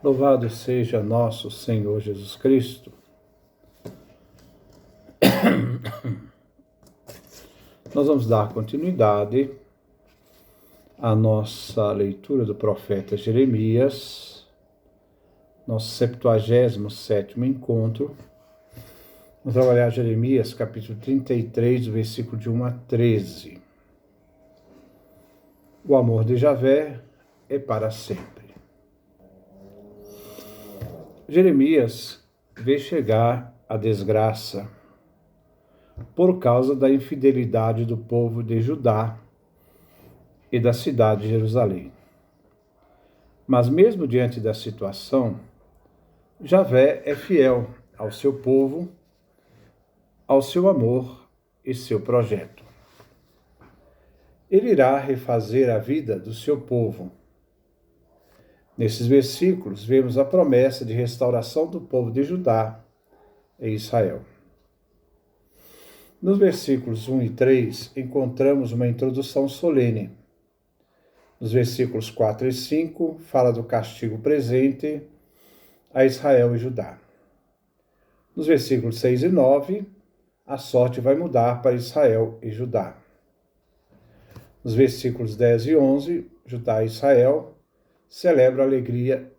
Louvado seja nosso Senhor Jesus Cristo. Nós vamos dar continuidade à nossa leitura do profeta Jeremias, nosso 77º encontro. Vamos trabalhar Jeremias, capítulo 33, versículo de 1 a 13. O amor de Javé é para sempre. Jeremias vê chegar a desgraça por causa da infidelidade do povo de Judá e da cidade de Jerusalém. Mas mesmo diante da situação, Javé é fiel ao seu povo, ao seu amor e seu projeto. Ele irá refazer a vida do seu povo. Nesses versículos, vemos a promessa de restauração do povo de Judá e Israel. Nos versículos 1 e 3, encontramos uma introdução solene. Nos versículos 4 e 5, fala do castigo presente a Israel e Judá. Nos versículos 6 e 9, a sorte vai mudar para Israel e Judá. Nos versículos 10 e 11, Judá e Israel celebram a alegria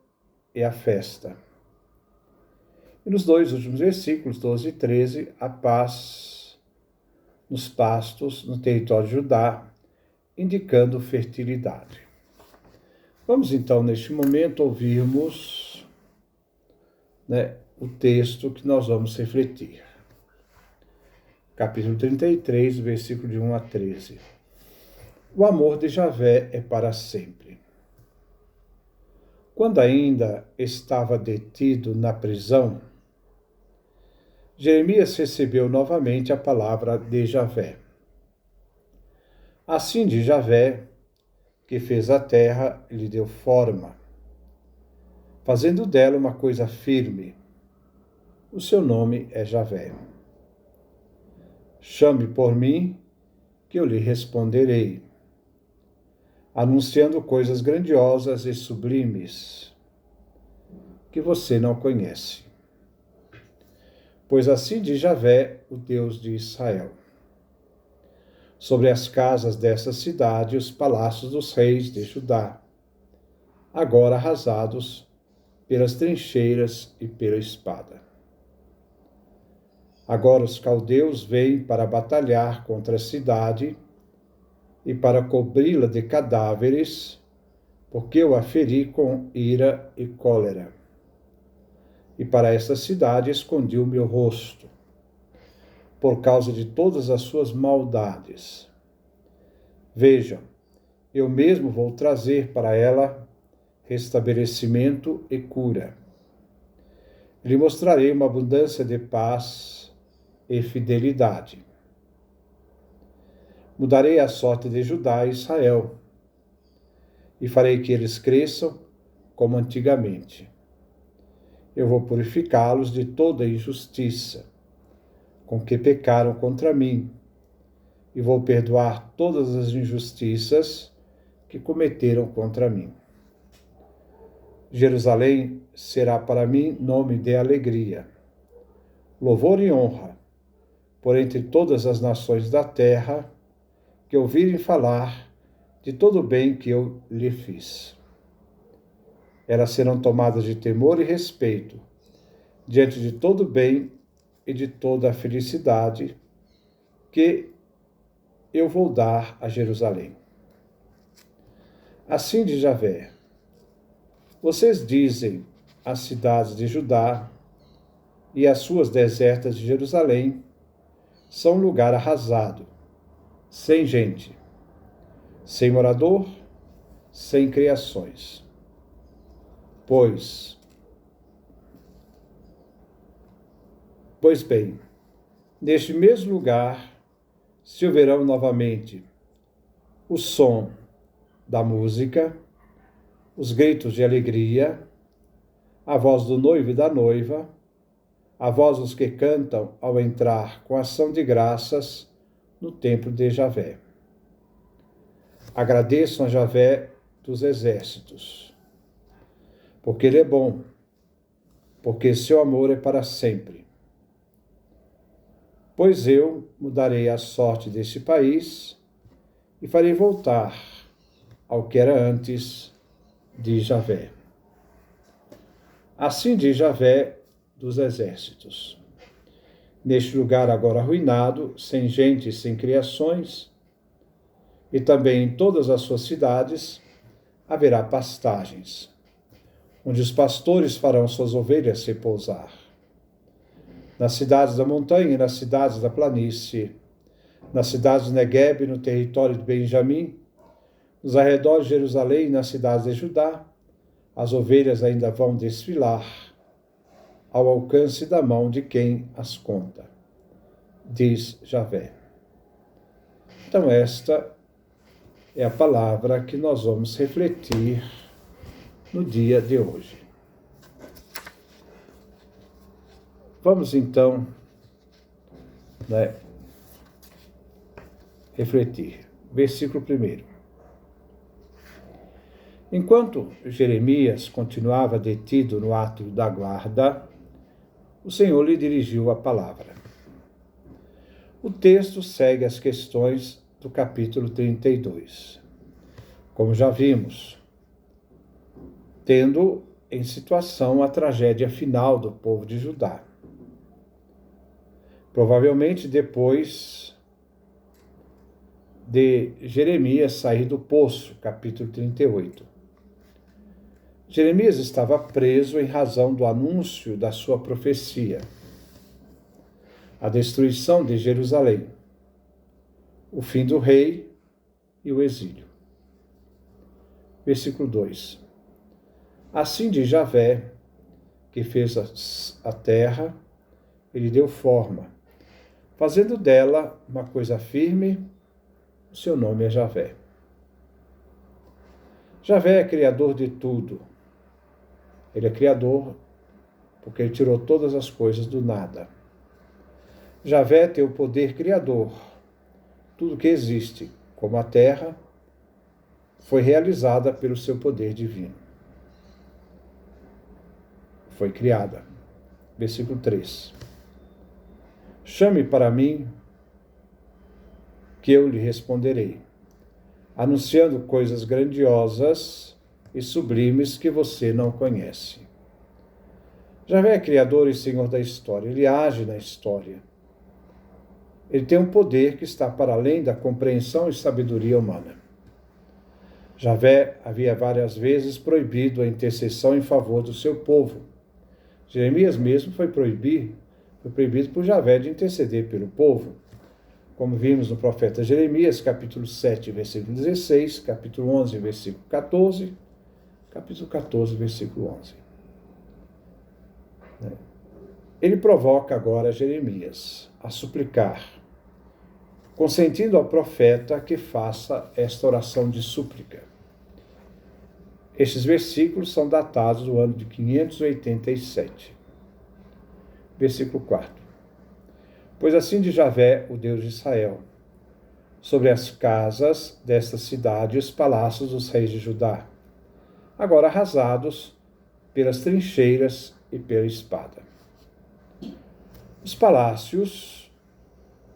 e a festa. E nos dois últimos versículos, 12 e 13, a paz nos pastos, no território de Judá, indicando fertilidade. Vamos então, neste momento, ouvirmos o texto que nós vamos refletir. Capítulo 33, versículo de 1 a 13. O amor de Javé é para sempre. Quando ainda estava detido na prisão, Jeremias recebeu novamente a palavra de Javé. Assim diz Javé, que fez a terra e lhe deu forma, fazendo dela uma coisa firme. O seu nome é Javé. Chame por mim, que eu lhe responderei, anunciando coisas grandiosas e sublimes que você não conhece. Pois assim diz Javé, o Deus de Israel: sobre as casas dessa cidade e os palácios dos reis de Judá, agora arrasados pelas trincheiras e pela espada. Agora os caldeus vêm para batalhar contra a cidade e para cobri-la de cadáveres, porque eu a feri com ira e cólera. E para esta cidade escondi o meu rosto, por causa de todas as suas maldades. Vejam, eu mesmo vou trazer para ela restabelecimento e cura. Lhe mostrarei uma abundância de paz e fidelidade. Mudarei a sorte de Judá e Israel, e farei que eles cresçam como antigamente. Eu vou purificá-los de toda a injustiça com que pecaram contra mim, e vou perdoar todas as injustiças que cometeram contra mim. Jerusalém será para mim nome de alegria, louvor e honra, por entre todas as nações da terra, que ouvirem falar de todo o bem que eu lhe fiz. Elas serão tomadas de temor e respeito, diante de todo o bem e de toda a felicidade que eu vou dar a Jerusalém. Assim diz Javé: vocês dizem às cidades de Judá e às suas desertas de Jerusalém são um lugar arrasado, sem gente, sem morador, sem criações. Pois bem, neste mesmo lugar se ouvirão novamente o som da música, os gritos de alegria, a voz do noivo e da noiva, a voz dos que cantam ao entrar com ação de graças no templo de Javé. Agradeçam a Javé dos exércitos. porque Ele é bom, porque seu amor é para sempre. Pois eu mudarei a sorte deste país e farei voltar ao que era antes, diz Javé. Assim diz Javé dos exércitos. Neste lugar agora arruinado, sem gente e sem criações, e também em todas as suas cidades, haverá pastagens, onde os pastores farão suas ovelhas repousar. Nas cidades da montanha e nas cidades da planície, nas cidades do Negueb, no território de Benjamim, nos arredores de Jerusalém e nas cidades de Judá, as ovelhas ainda vão desfilar ao alcance da mão de quem as conta, diz Javé. Então esta é a palavra que nós vamos refletir no dia de hoje. Vamos então refletir. Versículo 1. Enquanto Jeremias continuava detido no ato da guarda, o Senhor lhe dirigiu a palavra. O texto segue as questões do capítulo 32. Como já vimos, tendo em situação a tragédia final do povo de Judá. Provavelmente depois de Jeremias sair do poço, capítulo 38. Jeremias estava preso em razão do anúncio da sua profecia, a destruição de Jerusalém, o fim do rei e o exílio. Versículo 2. Assim diz Javé, que fez a terra, ele deu forma, fazendo dela uma coisa firme, o seu nome é Javé. Javé é criador de tudo. Ele é criador porque ele tirou todas as coisas do nada. Javé tem o poder criador. Tudo que existe, como a terra, foi realizada pelo seu poder divino. Foi criada. Versículo 3. Chame para mim, que eu lhe responderei, anunciando coisas grandiosas e sublimes que você não conhece. Javé é criador e senhor da história. Ele age na história. Ele tem um poder que está para além da compreensão e sabedoria humana. Javé havia várias vezes proibido a intercessão em favor do seu povo. Jeremias mesmo foi proibido por Javé de interceder pelo povo, como vimos no profeta Jeremias, capítulo 7, versículo 16, capítulo 11, versículo 14, capítulo 14, versículo 11. Ele provoca agora Jeremias a suplicar, consentindo ao profeta que faça esta oração de súplica. Estes versículos são datados do ano de 587. Versículo 4. Pois assim diz Javé, o Deus de Israel, sobre as casas desta cidade e os palácios dos reis de Judá, agora arrasados pelas trincheiras e pela espada. Os palácios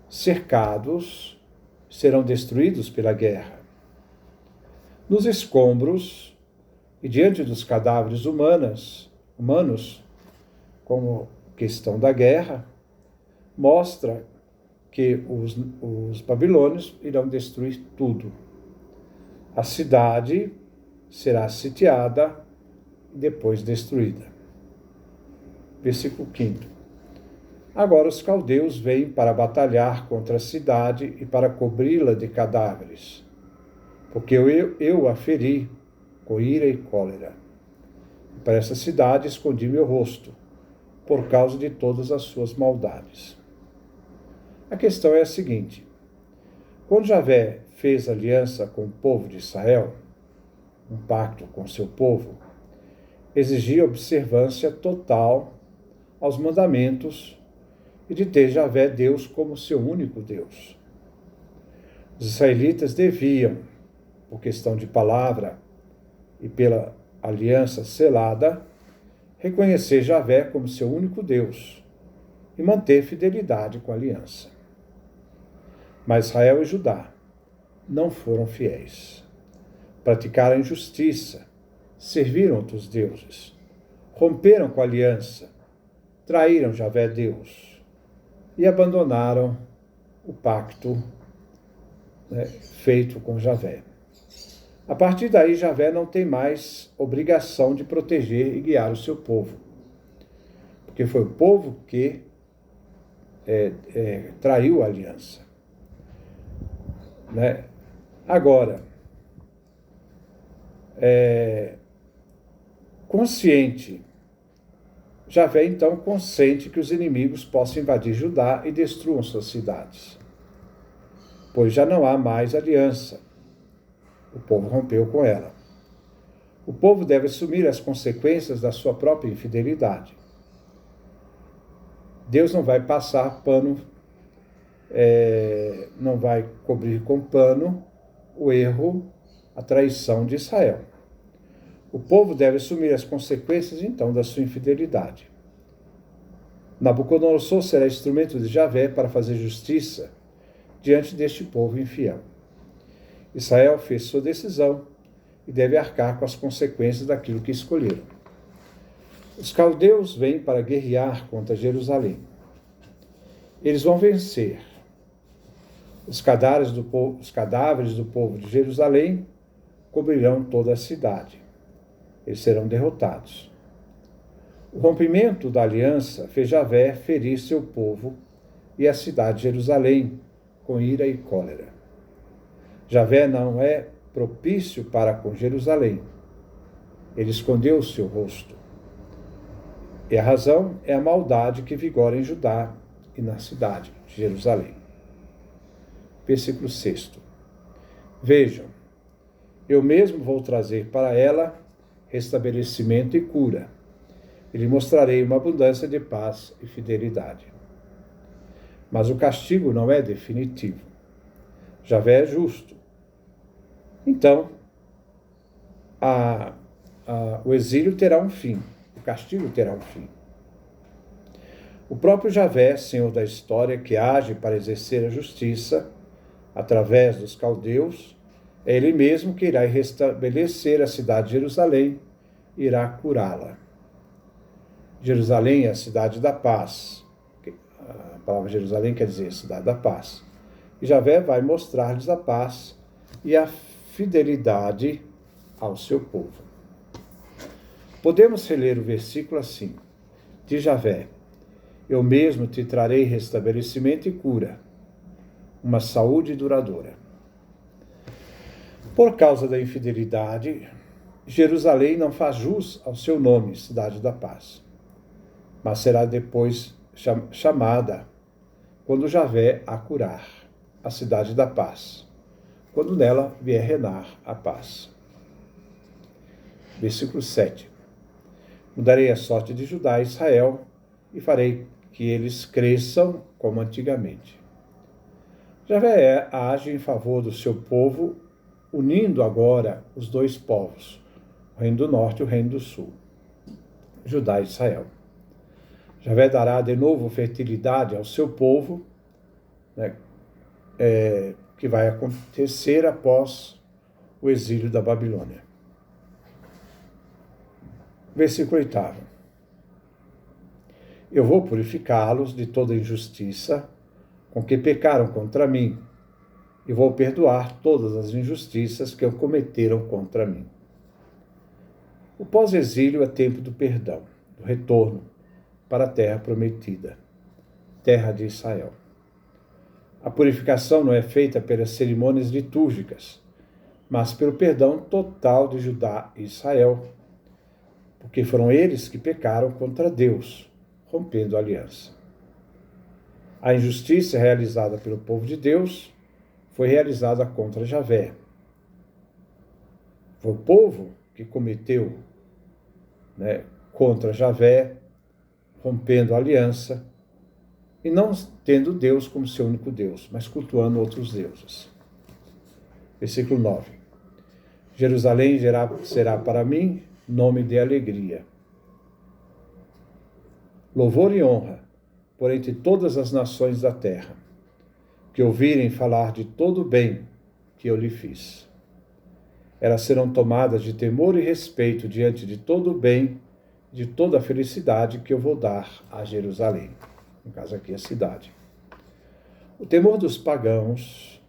cercados serão destruídos pela guerra. Nos escombros e diante dos cadáveres humanos, como questão da guerra, mostra que os babilônios irão destruir tudo. A cidade será sitiada e depois destruída. Versículo 5. Agora os caldeus vêm para batalhar contra a cidade e para cobri-la de cadáveres, porque eu a feri com ira e cólera. E para essa cidade escondi meu rosto, por causa de todas as suas maldades. A questão é a seguinte: quando Javé fez aliança com o povo de Israel, um pacto com seu povo, exigia observância total aos mandamentos e de ter Javé Deus como seu único Deus. Os israelitas deviam, por questão de palavra e pela aliança selada, reconhecer Javé como seu único Deus e manter fidelidade com a aliança. Mas Israel e Judá não foram fiéis. Praticaram injustiça, serviram outros deuses, romperam com a aliança, traíram Javé Deus e abandonaram o pacto feito com Javé. A partir daí, Javé não tem mais obrigação de proteger e guiar o seu povo, porque foi o povo que traiu a aliança. Agora, consciente, Javé então consente que os inimigos possam invadir Judá e destruam suas cidades, pois já não há mais aliança. O povo rompeu com ela. O povo deve assumir as consequências da sua própria infidelidade. Deus não vai passar pano, não vai cobrir com pano o erro, a traição de Israel. O povo deve assumir as consequências, então, da sua infidelidade. Nabucodonosor será instrumento de Javé para fazer justiça diante deste povo infiel. Israel fez sua decisão e deve arcar com as consequências daquilo que escolheram. Os caldeus vêm para guerrear contra Jerusalém. Eles vão vencer. Os cadáveres do povo de Jerusalém cobrirão toda a cidade. Eles serão derrotados. O rompimento da aliança fez Javé ferir seu povo e a cidade de Jerusalém com ira e cólera. Javé não é propício para com Jerusalém. Ele escondeu o seu rosto. E a razão é a maldade que vigora em Judá e na cidade de Jerusalém. Versículo 6. Vejam, eu mesmo vou trazer para ela restabelecimento e cura, e lhe mostrarei uma abundância de paz e fidelidade. Mas o castigo não é definitivo. Javé é justo. Então, o exílio terá um fim, o castigo terá um fim. O próprio Javé, Senhor da história, que age para exercer a justiça através dos caldeus, é Ele mesmo que irá restabelecer a cidade de Jerusalém e irá curá-la. Jerusalém é a cidade da paz. A palavra Jerusalém quer dizer cidade da paz. E Javé vai mostrar-lhes a paz e a fidelidade ao seu povo. Podemos reler o versículo assim: de Javé, eu mesmo te trarei restabelecimento e cura, uma saúde duradoura. Por causa da infidelidade, Jerusalém não faz jus ao seu nome, cidade da paz, mas será depois chamada, quando Javé a curar, a cidade da paz, quando nela vier reinar a paz. Versículo 7. Mudarei a sorte de Judá e Israel e farei que eles cresçam como antigamente. Javé age em favor do seu povo, unindo agora os dois povos, o reino do norte e o reino do sul, Judá e Israel. Javé dará de novo fertilidade ao seu povo, que vai acontecer após o exílio da Babilônia. Versículo 8. Eu vou purificá-los de toda injustiça com que pecaram contra mim, e vou perdoar todas as injustiças que cometeram contra mim. O pós-exílio é tempo do perdão, do retorno para a terra prometida, terra de Israel. A purificação não é feita pelas cerimônias litúrgicas, mas pelo perdão total de Judá e Israel, porque foram eles que pecaram contra Deus, rompendo a aliança. A injustiça realizada pelo povo de Deus foi realizada contra Javé. Foi o povo que cometeu contra Javé, rompendo a aliança, e não tendo Deus como seu único Deus, mas cultuando outros deuses. Versículo 9. Jerusalém será para mim nome de alegria. Louvor e honra por entre todas as nações da terra, que ouvirem falar de todo o bem que eu lhe fiz. Elas serão tomadas de temor e respeito diante de todo o bem, de toda a felicidade que eu vou dar a Jerusalém. No caso aqui, a cidade. O temor dos pagãos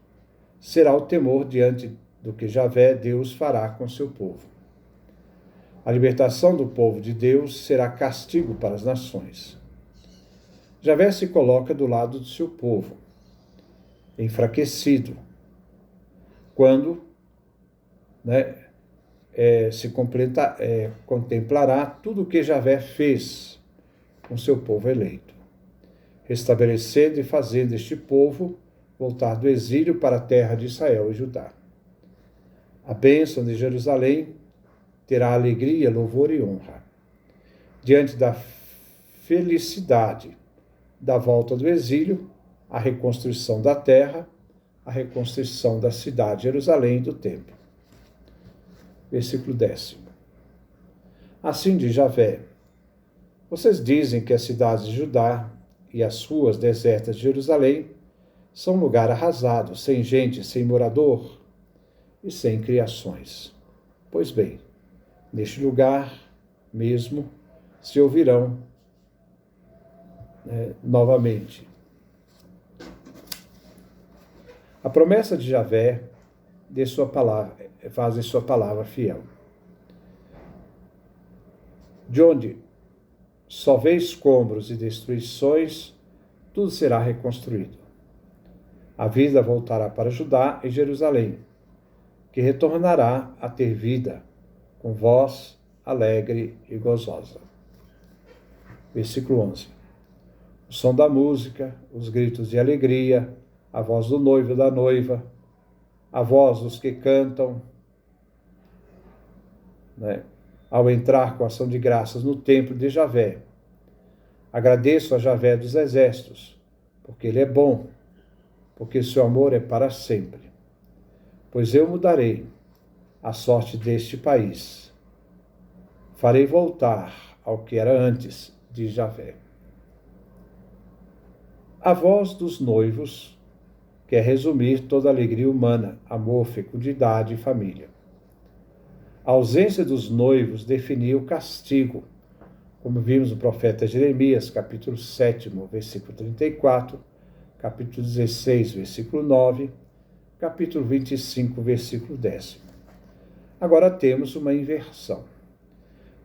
será o temor diante do que Javé, Deus, fará com seu povo. A libertação do povo de Deus será castigo para as nações. Javé se coloca do lado do seu povo, enfraquecido, quando contemplará tudo o que Javé fez com seu povo eleito, restabelecendo e fazendo este povo voltar do exílio para a terra de Israel e Judá. A bênção de Jerusalém terá alegria, louvor e honra. Diante da felicidade da volta do exílio, a reconstrução da terra, a reconstrução da cidade de Jerusalém e do templo. Versículo 10. Assim diz Javé: vocês dizem que as cidades de Judá e as ruas desertas de Jerusalém são um lugar arrasado, sem gente, sem morador e sem criações. Pois bem, neste lugar mesmo se ouvirão novamente a promessa de Javé de sua palavra, faz de sua palavra fiel. De onde só vê escombros e destruições, tudo será reconstruído. A vida voltará para Judá e Jerusalém, que retornará a ter vida, com voz alegre e gozosa. Versículo 11. O som da música, os gritos de alegria, a voz do noivo e da noiva, a voz dos que cantam, ao entrar com ação de graças no templo de Javé. Agradeço a Javé dos exércitos, porque ele é bom, porque seu amor é para sempre. Pois eu mudarei a sorte deste país. Farei voltar ao que era antes de Javé. A voz dos noivos quer resumir toda a alegria humana, amor, fecundidade e família. A ausência dos noivos definia o castigo, como vimos no profeta Jeremias, capítulo 7, versículo 34, capítulo 16, versículo 9, capítulo 25, versículo 10. Agora temos uma inversão.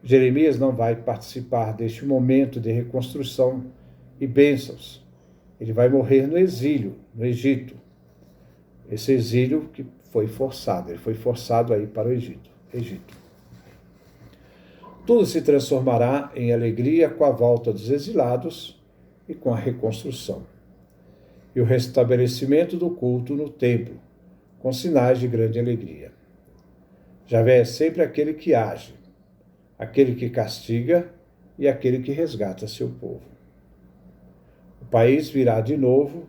Jeremias não vai participar deste momento de reconstrução e bênçãos. Ele vai morrer no exílio, no Egito. Esse exílio que foi forçado, ele foi forçado a ir para o Egito. Tudo se transformará em alegria com a volta dos exilados e com a reconstrução. E o restabelecimento do culto no templo, com sinais de grande alegria. Javé é sempre aquele que age, aquele que castiga e aquele que resgata seu povo. O país verá de novo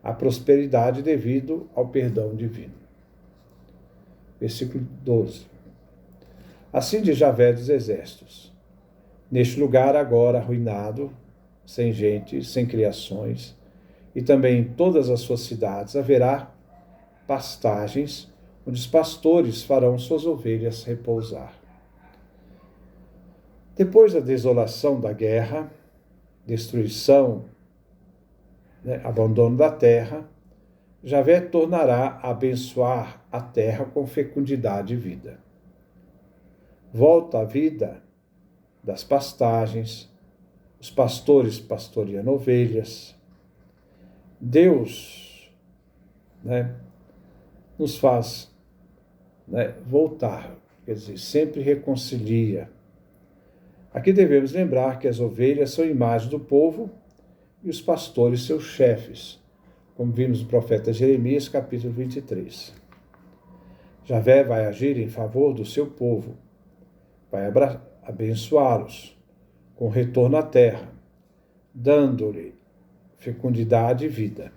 a prosperidade devido ao perdão divino. Versículo 12. Assim diz Javé dos exércitos: neste lugar agora arruinado, sem gente, sem criações, e também em todas as suas cidades haverá pastagens, onde os pastores farão suas ovelhas repousar. Depois da desolação da guerra, destruição, abandono da terra, Javé tornará a abençoar a terra com fecundidade e vida. Volta a vida das pastagens, os pastores pastoreando ovelhas. Deus nos faz voltar, quer dizer, sempre reconcilia. Aqui devemos lembrar que as ovelhas são imagem do povo e os pastores seus chefes, como vimos no profeta Jeremias, capítulo 23. Javé vai agir em favor do seu povo, vai abençoá-los com retorno à terra, dando-lhe fecundidade e vida.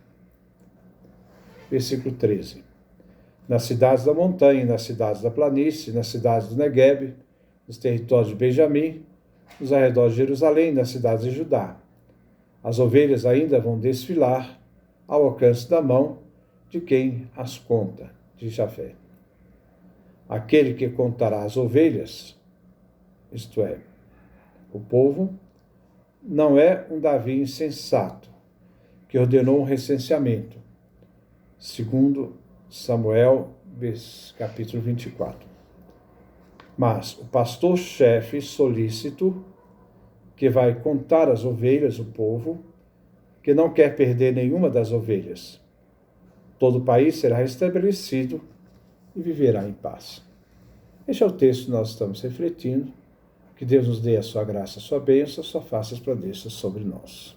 Versículo 13. nas cidades da montanha, nas cidades da planície, nas cidades do Negueb, nos territórios de Benjamim, nos arredores de Jerusalém, nas cidades de Judá. As ovelhas ainda vão desfilar ao alcance da mão de quem as conta, diz Javé. Aquele que contará as ovelhas, isto é, o povo, não é um Davi insensato, que ordenou um recenseamento, segundo Samuel, capítulo 24. Mas o pastor-chefe solícito, que vai contar as ovelhas, o povo, que não quer perder nenhuma das ovelhas. Todo o país será restabelecido e viverá em paz. Este é o texto que nós estamos refletindo. Que Deus nos dê a sua graça, a sua bênção, a sua face resplandeça sobre nós.